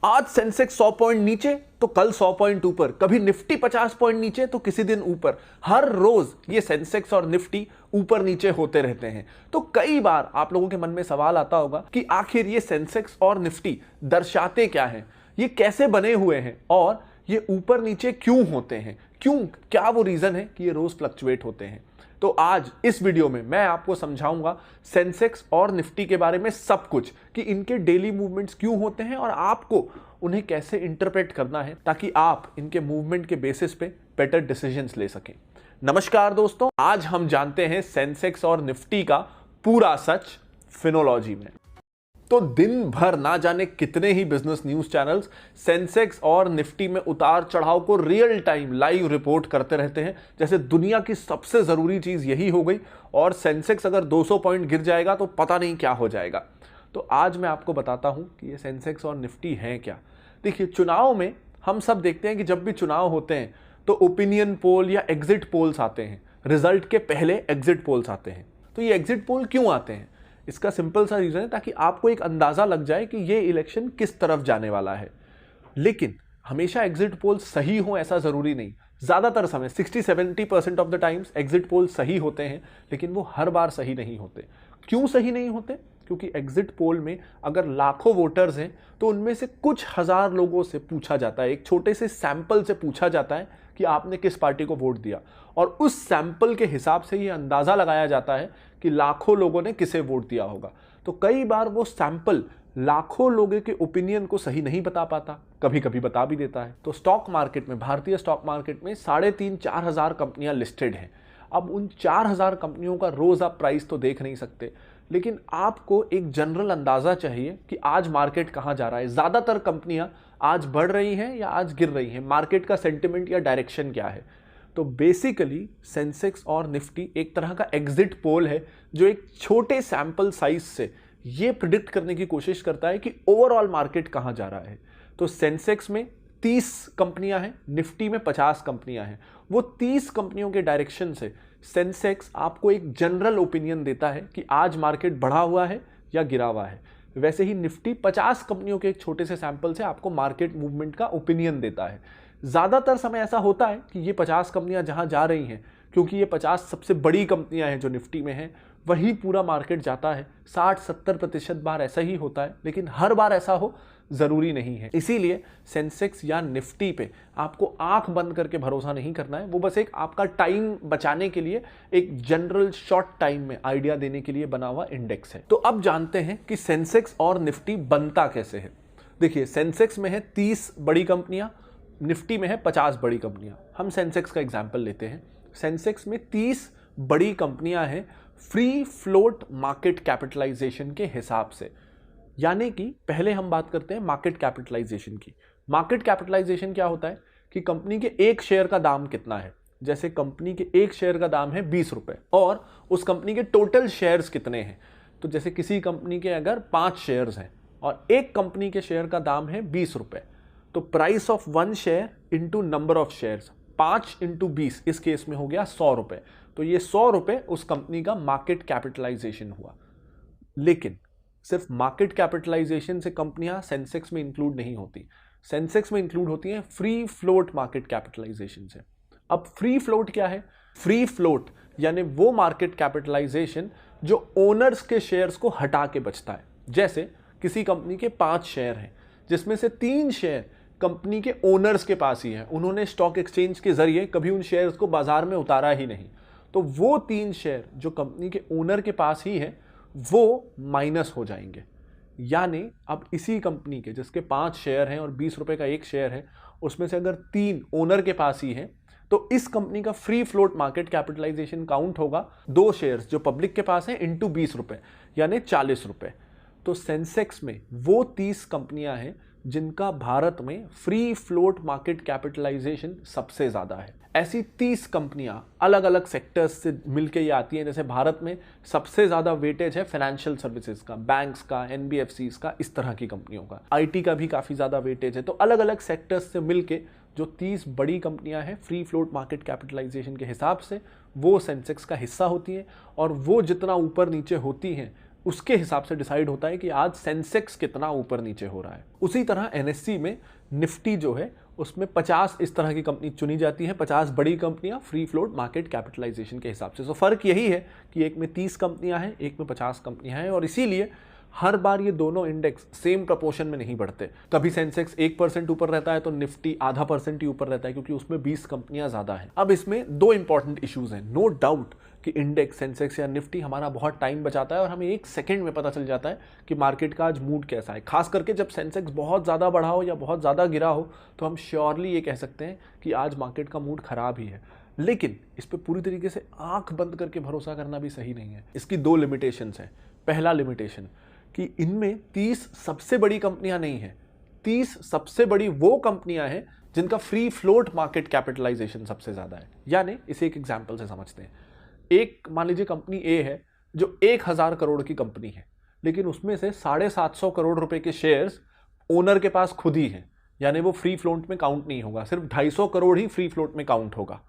आज Sensex 100 point नीचे तो कल 100 पॉइंट ऊपर, कभी निफ्टी 50 पॉइंट नीचे तो किसी दिन ऊपर। हर रोज ये सेंसेक्स और निफ्टी ऊपर नीचे होते रहते हैं। तो कई बार आप लोगों के मन में सवाल आता होगा कि आखिर ये सेंसेक्स और निफ्टी दर्शाते क्या हैं, ये कैसे बने हुए हैं और ये ऊपर नीचे क्यों होते हैं, क्या वो रीजन है कि ये रोज फ्लक्चुएट होते हैं। तो आज इस वीडियो में मैं आपको समझाऊंगा सेंसेक्स और निफ्टी के बारे में सब कुछ, कि इनके डेली मूवमेंट्स क्यों होते हैं और आपको उन्हें कैसे इंटरप्रेट करना है ताकि आप इनके मूवमेंट के बेसिस पे बेटर डिसीजंस ले सकें। नमस्कार दोस्तों, आज हम जानते हैं सेंसेक्स और निफ्टी का पूरा सच फिनोलॉजी में। तो दिन भर ना जाने कितने ही बिजनेस न्यूज चैनल्स सेंसेक्स और निफ्टी में उतार चढ़ाव को रियल टाइम लाइव रिपोर्ट करते रहते हैं, जैसे दुनिया की सबसे जरूरी चीज यही हो गई और सेंसेक्स अगर 200 पॉइंट गिर जाएगा तो पता नहीं क्या हो जाएगा। तो आज मैं आपको बताता हूं कि ये सेंसेक्स और निफ्टी हैं क्या। देखिए, चुनाव में हम सब देखते हैं कि जब भी चुनाव होते हैं तो ओपिनियन पोल या एग्जिट पोल्स आते हैं, रिजल्ट के पहले एग्जिट पोल्स आते हैं। तो ये एग्जिट पोल क्यों आते हैं, इसका सिंपल सा रीजन है ताकि आपको एक अंदाजा लग जाए कि ये इलेक्शन किस तरफ जाने वाला है। लेकिन हमेशा एग्जिट पोल सही हो ऐसा जरूरी नहीं। ज्यादातर समय 60-70% of the times exit poll सही होते हैं, लेकिन वो हर बार सही नहीं होते। क्यों सही नहीं होते? क्योंकि एग्जिट पोल में अगर लाखों वोटर्स हैं तो उनमें से कुछ हजार लोगों से पूछा जाता है, एक छोटे से सैंपल से पूछा जाता है कि आपने किस पार्टी को वोट दिया, और उस सैंपल के हिसाब से ये अंदाजा लगाया जाता है कि लाखों लोगों ने किसे वोट दिया होगा। तो कई बार वो सैंपल लाखों लोगों के ओपिनियन को सही नहीं बता पाता, कभी कभी बता भी देता है। तो स्टॉक मार्केट में, भारतीय स्टॉक मार्केट में 3,500-4 हजार कंपनियां लिस्टेड हैं। अब उन 4,000 कंपनियों का रोज आप प्राइस तो देख नहीं सकते, लेकिन आपको एक जनरल अंदाजा चाहिए कि आज मार्केट कहां जा रहा है, ज्यादातर कंपनियां आज बढ़ रही हैं या आज गिर रही हैं, मार्केट का सेंटिमेंट या डायरेक्शन क्या है। तो बेसिकली सेंसेक्स और निफ्टी एक तरह का एग्जिट पोल है जो एक छोटे सैंपल साइज से ये प्रिडिक्ट करने की कोशिश करता है कि ओवरऑल मार्केट कहां जा रहा है। तो सेंसेक्स में 30 कंपनियां हैं, निफ्टी में 50 कंपनियां हैं। वो 30 कंपनियों के डायरेक्शन से सेंसेक्स आपको एक जनरल ओपिनियन देता है कि आज मार्केट बढ़ा हुआ है या गिरा हुआ है। वैसे ही निफ्टी 50 कंपनियों के एक छोटे से सैंपल से आपको मार्केट मूवमेंट का ओपिनियन देता है। ज्यादातर समय ऐसा होता है कि ये 50 कंपनियां जहां जा रही हैं, क्योंकि ये 50 सबसे बड़ी कंपनियां हैं जो निफ्टी में हैं, वही पूरा मार्केट जाता है। 60-70% बार ऐसा ही होता है, लेकिन हर बार ऐसा हो जरूरी नहीं है। इसीलिए सेंसेक्स या निफ्टी पे आपको आंख बंद करके भरोसा नहीं करना है। वो बस एक आपका टाइम बचाने के लिए, एक जनरल शॉर्ट टाइम में आइडिया देने के लिए बना हुआ इंडेक्स है। तो अब जानते हैं कि सेंसेक्स और निफ्टी बनता कैसे है। देखिए, सेंसेक्स में है 30 बड़ी कंपनियां, निफ्टी में है 50 बड़ी कंपनियां। हम सेंसेक्स का एग्जाम्पल लेते हैं। सेंसेक्स में 30 बड़ी कंपनियां हैं फ्री फ्लोट मार्केट कैपिटलाइजेशन के हिसाब से। यानी कि पहले हम बात करते हैं मार्केट कैपिटलाइजेशन की। मार्केट कैपिटलाइजेशन क्या होता है कि कंपनी के एक शेयर का दाम कितना है। जैसे कंपनी के एक शेयर का दाम है 20 रुपए और उस कंपनी के टोटल शेयर्स कितने हैं। तो जैसे किसी कंपनी के अगर 5 शेयर्स हैं और एक कंपनी के शेयर का दाम है 20 रुपए, तो price of 1 share into number of shares, 5 into 20, इस केस में हो गया 100 रुपए। तो ये 100 रुपए उस कंपनी का मार्केट कैपिटलाइजेशन हुआ। लेकिन सिर्फ मार्केट कैपिटलाइजेशन से कंपनियां सेंसेक्स में इंक्लूड नहीं होती। सेंसेक्स में इंक्लूड होती हैं फ्री फ्लोट मार्केट कैपिटलाइजेशन से। अब फ्री फ्लोट क्या है? फ्री फ्लोट यानी वो मार्केट कैपिटलाइजेशन जो ओनर्स के शेयर्स को हटा के बचता है। जैसे किसी कंपनी के 5 शेयर हैं, जिसमें से 3 शेयर कंपनी के ओनर्स के पास ही है, उन्होंने स्टॉक एक्सचेंज के जरिए कभी उन शेयर्स को बाजार में उतारा ही नहीं। तो वो 3 शेयर जो कंपनी के ओनर के पास ही है वो माइनस हो जाएंगे। यानी अब इसी कंपनी के जिसके 5 शेयर हैं और 20 रुपए का एक शेयर है, उसमें से अगर 3 ओनर के पास ही है तो इस कंपनी का free float market capitalisation count होगा 2 शेयर्स जो पब्लिक के पास हैं इंटू 20 रुपए, यानी 40 रुपए। तो सेंसेक्स में वो 30 कंपनियां हैं जिनका भारत में फ्री फ्लोट मार्केट कैपिटलाइजेशन सबसे ज्यादा है। ऐसी 30 कंपनियां अलग अलग सेक्टर्स से मिलकर ये आती हैं। जैसे भारत में सबसे ज्यादा वेटेज है फाइनेंशियल सर्विसेज का, बैंक्स का, एनबीएफसीज का, इस तरह की कंपनियों का। आईटी का भी काफी ज्यादा वेटेज है। तो अलग अलग सेक्टर्स से मिलके जो 30 बड़ी कंपनियां हैं फ्री फ्लोट मार्केट कैपिटलाइजेशन के हिसाब से, वो सेंसेक्स का हिस्सा होती हैं। और वो जितना ऊपर नीचे होती हैं उसके हिसाब से डिसाइड होता है कि आज सेंसेक्स कितना ऊपर नीचे हो रहा है। उसी तरह एनएससी में निफ्टी जो है उसमें 50 इस तरह की कंपनी चुनी जाती है, 50 बड़ी कंपनियां फ्री फ्लोट मार्केट कैपिटलाइजेशन के हिसाब से। तो फर्क यही है कि एक में 30 कंपनियां हैं, एक में 50 कंपनियां हैं, और इसीलिए हर बार ये दोनों इंडेक्स सेम प्रपोर्शन में नहीं बढ़ते। कभी सेंसेक्स 1% ऊपर रहता है तो निफ्टी आधा % ही ऊपर रहता है, क्योंकि उसमें 20 कंपनियां ज्यादा हैं। अब इसमें दो इंपॉर्टेंट इश्यूज हैं। नो डाउट कि इंडेक्स, सेंसेक्स या निफ्टी हमारा बहुत टाइम बचाता है और हमें 1 सेकंड में पता चल जाता है कि मार्केट का आज मूड कैसा है। खास करके जब सेंसेक्स बहुत ज़्यादा बढ़ा हो या बहुत ज़्यादा गिरा हो तो हम श्योरली ये कह सकते हैं कि आज मार्केट का मूड खराब ही है। लेकिन इस पर पूरी तरीके से आंख बंद करके भरोसा करना भी सही नहीं है। इसकी 2 लिमिटेशंस हैं। पहला लिमिटेशन कि इनमें 30 सबसे बड़ी कंपनियां नहीं है, 30 सबसे बड़ी वो कंपनियां हैं जिनका फ्री फ्लोट मार्केट कैपिटलाइजेशन सबसे ज्यादा है। यानी इसे एक एग्जांपल से समझते हैं। एक मान लीजिए कंपनी ए है जो 1000 करोड़ की कंपनी है, लेकिन उसमें से 750 करोड़ रुपए के शेयर्स ओनर के पास खुद ही हैं, यानी वो फ्री फ्लोट में काउंट नहीं होगा, सिर्फ 250 करोड़ ही फ्री फ्लोट में काउंट होगा।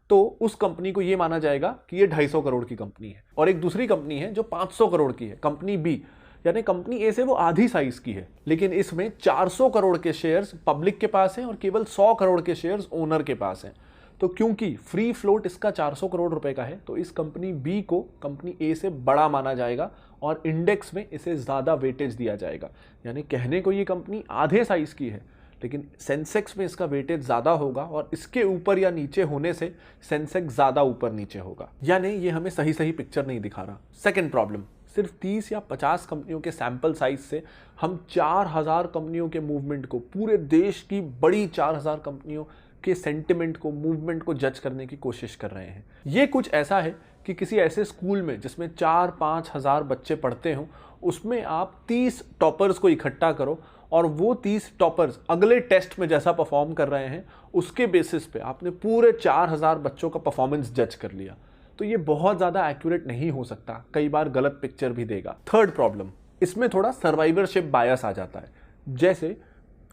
तो उस कंपनी को ये माना जाएगा कि ये 250 करोड़ की कंपनी है। और एक दूसरी कंपनी है जो 500 करोड़ की है, कंपनी बी, यानी कंपनी ए से वो आधी साइज की है, लेकिन इसमें 400 करोड़ के शेयर्स पब्लिक के पास हैं और केवल 100 करोड़ के शेयर्स ओनर के पास हैं। तो क्योंकि फ्री फ्लोट इसका 400 करोड़ रुपए का है, तो इस कंपनी बी को कंपनी ए से बड़ा माना जाएगा और इंडेक्स में इसे ज्यादा वेटेज दिया जाएगा। यानी कहने को ये कंपनी आधे साइज की है, लेकिन सेंसेक्स में इसका वेटेज ज्यादा होगा और इसके ऊपर या नीचे होने से सेंसेक्स ज्यादा ऊपर नीचे होगा। यानी ये हमें सही सही पिक्चर नहीं दिखा रहा। सेकेंड प्रॉब्लम, सिर्फ 30 या 50 कंपनियों के सैंपल साइज से हम 4000 कंपनियों के मूवमेंट को, पूरे देश की बड़ी 4000 कंपनियों के सेंटिमेंट को, मूवमेंट को जज करने की कोशिश कर रहे हैं। ये कुछ ऐसा है कि किसी ऐसे स्कूल में जिसमें 4-5 हजार बच्चे पढ़ते हों, उसमें आप 30 टॉपर्स को इकट्ठा करो और वो 30 टॉपर्स अगले टेस्ट में जैसा परफॉर्म कर रहे हैं उसके बेसिस पे आपने पूरे 4000 बच्चों का परफॉर्मेंस जज कर लिया। तो ये बहुत ज़्यादा एक्यूरेट नहीं हो सकता, कई बार गलत पिक्चर भी देगा। थर्ड प्रॉब्लम, इसमें थोड़ा सर्वाइवरशिप बायस आ जाता है। जैसे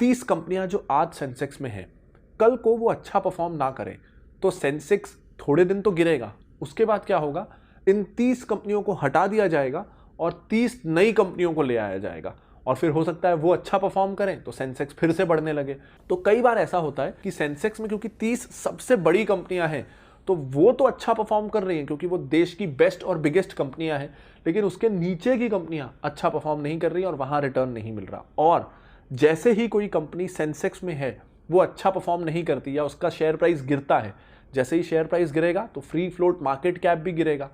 30 कंपनियां जो आज सेंसेक्स में हैं, कल को वो अच्छा परफॉर्म ना करें तो सेंसेक्स थोड़े दिन तो गिरेगा, उसके बाद क्या होगा, इन 30 कंपनियों को हटा दिया जाएगा और 30 नई कंपनियों को ले आया जाएगा, और फिर हो सकता है वो अच्छा परफॉर्म करें तो सेंसेक्स फिर से बढ़ने लगे। तो कई बार ऐसा होता है कि सेंसेक्स में क्योंकि 30 सबसे बड़ी कंपनियां हैं तो वो तो अच्छा परफॉर्म कर रही हैं क्योंकि वो देश की बेस्ट और बिगेस्ट कंपनियां हैं, लेकिन उसके नीचे की कंपनियां अच्छा परफॉर्म नहीं कर रही और वहां रिटर्न नहीं मिल रहा। और जैसे ही कोई कंपनी सेंसेक्स में है वो अच्छा परफॉर्म नहीं करती या उसका शेयर प्राइस गिरता है, जैसे ही शेयर प्राइस गिरेगा तो फ्री फ्लोट मार्केट कैप भी गिरेगा।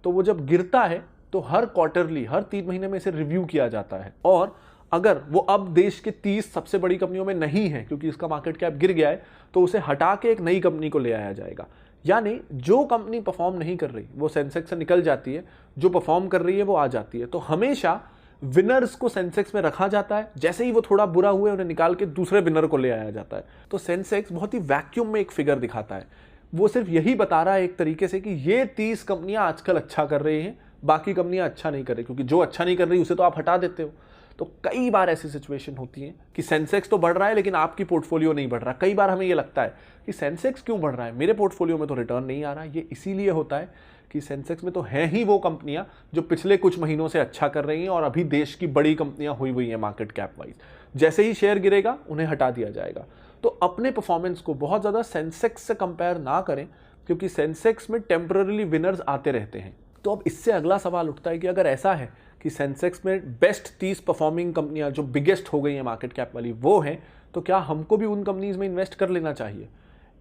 तो वो जब गिरता है तो हर क्वार्टरली, हर 3 महीने में इसे रिव्यू किया जाता है, और अगर वो अब देश के 30 सबसे बड़ी कंपनियों में नहीं है क्योंकि इसका मार्केट कैप गिर गया है, तो उसे हटा के एक नई कंपनी को ले आया जाएगा। यानी जो कंपनी परफॉर्म नहीं कर रही वो सेंसेक्स से निकल जाती है, जो परफॉर्म कर रही है वो आ जाती है। तो हमेशा विनर्स को सेंसेक्स में रखा जाता है, जैसे ही वो थोड़ा बुरा हुए उन्हें निकाल के दूसरे विनर को ले आया जाता है। तो सेंसेक्स बहुत ही वैक्यूम में एक फिगर दिखाता है, वो सिर्फ यही बता रहा है एक तरीके से कि ये 30 कंपनियां आजकल अच्छा कर रही हैं, बाकी कंपनियां अच्छा नहीं कर रही, क्योंकि जो अच्छा नहीं कर रही उसे तो आप हटा देते हो। तो कई बार ऐसी सिचुएशन होती है कि सेंसेक्स तो बढ़ रहा है लेकिन आपकी पोर्टफोलियो नहीं बढ़ रहा। कई बार हमें ये लगता है कि सेंसेक्स क्यों बढ़ रहा है, मेरे पोर्टफोलियो में तो रिटर्न नहीं आ रहा। ये इसीलिए होता है कि सेंसेक्स में तो हैं ही वो कंपनियां जो पिछले कुछ महीनों से अच्छा कर रही हैं और अभी देश की बड़ी कंपनियां हुई हैं मार्केट कैप वाइज। जैसे ही शेयर गिरेगा उन्हें हटा दिया जाएगा। तो अपने परफॉर्मेंस को बहुत ज़्यादा सेंसेक्स से कंपेयर ना करें, क्योंकि सेंसेक्स में टेम्पररीली विनर्स आते रहते हैं। तो अब इससे अगला सवाल उठता है कि अगर ऐसा है कि सेंसेक्स में बेस्ट 30 परफॉर्मिंग कंपनियां जो बिगेस्ट हो गई हैं मार्केट कैप वाली वो हैं, तो क्या हमको भी उन कंपनीज में इन्वेस्ट कर लेना चाहिए?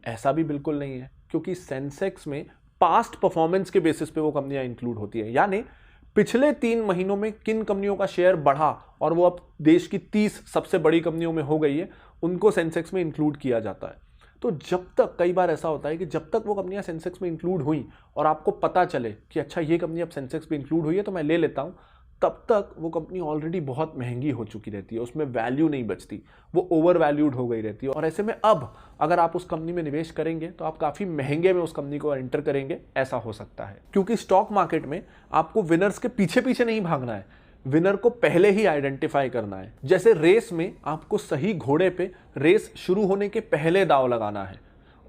ऐसा भी बिल्कुल नहीं है, क्योंकि सेंसेक्स में पास्ट परफॉर्मेंस के बेसिस पे वो कंपनियां इंक्लूड होती है। यानी पिछले 3 महीनों में किन कंपनियों का शेयर बढ़ा और वो अब देश की 30 सबसे बड़ी कंपनियों में हो गई है, उनको सेंसेक्स में इंक्लूड किया जाता है। तो जब तक, कई बार ऐसा होता है कि जब तक वो कंपनियां सेंसेक्स में इंक्लूड हुई और आपको पता चले कि अच्छा ये कंपनी अब सेंसेक्स में इंक्लूड हुई है तो मैं ले लेता हूं, तब तक वो कंपनी ऑलरेडी बहुत महंगी हो चुकी रहती है, उसमें वैल्यू नहीं बचती, वो ओवर वैल्यूड हो गई रहती है। और ऐसे में अब अगर आप उस कंपनी में निवेश करेंगे तो आप काफ़ी महंगे में उस कंपनी को एंटर करेंगे, ऐसा हो सकता है। क्योंकि स्टॉक मार्केट में आपको विनर्स के पीछे पीछे नहीं भागना है, विनर को पहले ही आइडेंटिफाई करना है। जैसे रेस में आपको सही घोड़े पे रेस शुरू होने के पहले दांव लगाना है।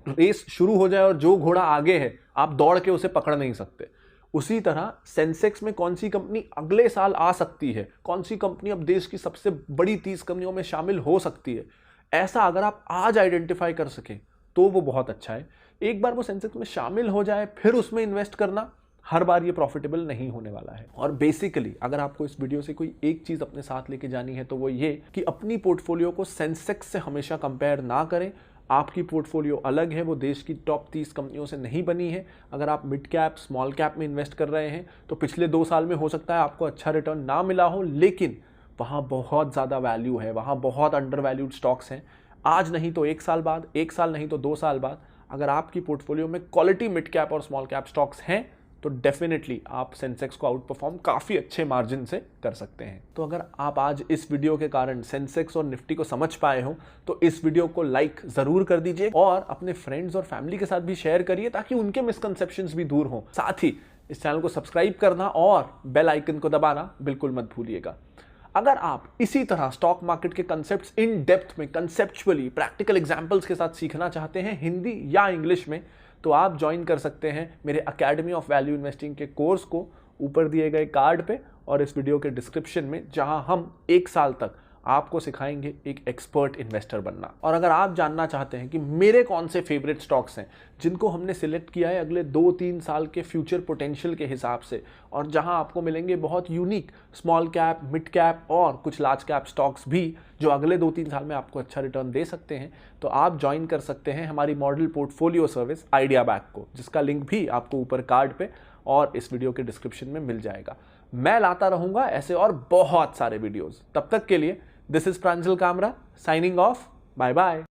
रेस शुरू हो जाए और जो घोड़ा आगे है आप दौड़ के उसे पकड़ नहीं सकते, उसी तरह सेंसेक्स में कौन सी कंपनी अगले साल आ सकती है, कौन सी कंपनी अब देश की सबसे बड़ी 30 कंपनियों में शामिल हो सकती है, ऐसा अगर आप आज आइडेंटिफाई कर सकें तो वो बहुत अच्छा है। एक बार वो सेंसेक्स में शामिल हो जाए फिर उसमें इन्वेस्ट करना हर बार ये प्रॉफिटेबल नहीं होने वाला है। और बेसिकली अगर आपको इस वीडियो से कोई एक चीज अपने साथ लेके जानी है तो वो ये कि अपनी पोर्टफोलियो को सेंसेक्स से हमेशा कंपेयर ना करें। आपकी पोर्टफोलियो अलग है, वो देश की टॉप 30 कंपनियों से नहीं बनी है। अगर आप मिड कैप स्मॉल कैप में इन्वेस्ट कर रहे हैं तो पिछले 2 साल में हो सकता है आपको अच्छा रिटर्न ना मिला हो, लेकिन वहाँ बहुत ज़्यादा वैल्यू है, वहाँ बहुत अंडर वैल्यूड स्टॉक्स हैं। आज नहीं तो 1 साल बाद, 1 साल नहीं तो 2 साल बाद अगर आपकी पोर्टफोलियो में क्वालिटी मिड कैप और स्मॉल कैप स्टॉक्स हैं तो डेफिनेटली आप सेंसेक्स को आउट परफॉर्म काफ़ी अच्छे मार्जिन से कर सकते हैं। तो अगर आप आज इस वीडियो के कारण सेंसेक्स और निफ्टी को समझ पाए हो तो इस वीडियो को लाइक ज़रूर कर दीजिए और अपने फ्रेंड्स और फैमिली के साथ भी शेयर करिए ताकि उनके मिसकंसेप्शंस भी दूर हों। साथ ही इस चैनल को सब्सक्राइब करना और बेल आइकन को दबाना बिल्कुल मत भूलिएगा। अगर आप इसी तरह स्टॉक मार्केट के कंसेप्ट्स इन डेप्थ में कंसेप्चुअली प्रैक्टिकल एग्जांपल्स के साथ सीखना चाहते हैं हिंदी या इंग्लिश में, तो आप ज्वाइन कर सकते हैं मेरे अकेडमी ऑफ वैल्यू इन्वेस्टिंग के कोर्स को ऊपर दिए गए कार्ड पे और इस वीडियो के डिस्क्रिप्शन में, जहां हम 1 साल तक आपको सिखाएंगे एक एक्सपर्ट इन्वेस्टर बनना। और अगर आप जानना चाहते हैं कि मेरे कौन से फेवरेट स्टॉक्स हैं जिनको हमने सिलेक्ट किया है अगले 2-3 साल के फ्यूचर पोटेंशियल के हिसाब से, और जहां आपको मिलेंगे बहुत unique small cap, mid cap और कुछ लार्ज कैप स्टॉक्स भी जो अगले 2-3 साल में आपको अच्छा रिटर्न दे सकते हैं, तो आप ज्वाइन कर सकते हैं हमारी model portfolio service idea back को, जिसका लिंक भी आपको ऊपर कार्ड पे और इस वीडियो के डिस्क्रिप्शन में मिल जाएगा। मैं लाता रहूंगा ऐसे और बहुत सारे वीडियोस। तब तक के लिए this is Pranjal Kamra signing off. Bye bye.